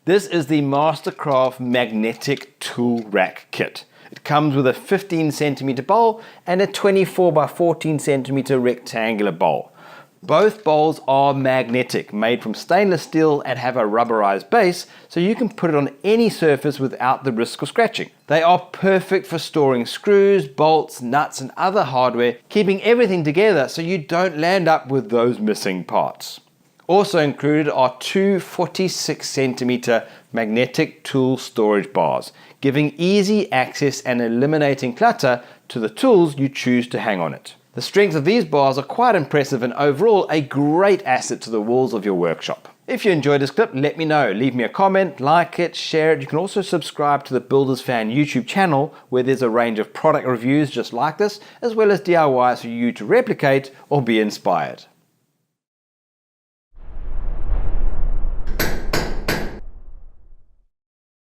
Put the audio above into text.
This is the Mastercraft Magnetic Tool Rack Kit. It comes with a 15 centimeter bowl and a 24 by 14 centimeter rectangular bowl. Both bowls are magnetic, made from stainless steel and have a rubberized base, so you can put it on any surface without the risk of scratching. They are perfect for storing screws, bolts, nuts and other hardware, keeping everything together so you don't land up with those missing parts. Also included are two 46 centimeter magnetic tool storage bars, giving easy access and eliminating clutter to the tools you choose to hang on it. The strength of these bars are quite impressive and overall a great asset to the walls of your workshop. If you enjoyed this clip, let me know. Leave me a comment, like it, share it. You can also subscribe to the Builders Fan YouTube channel where there's a range of product reviews just like this, as well as DIYs for you to replicate or be inspired.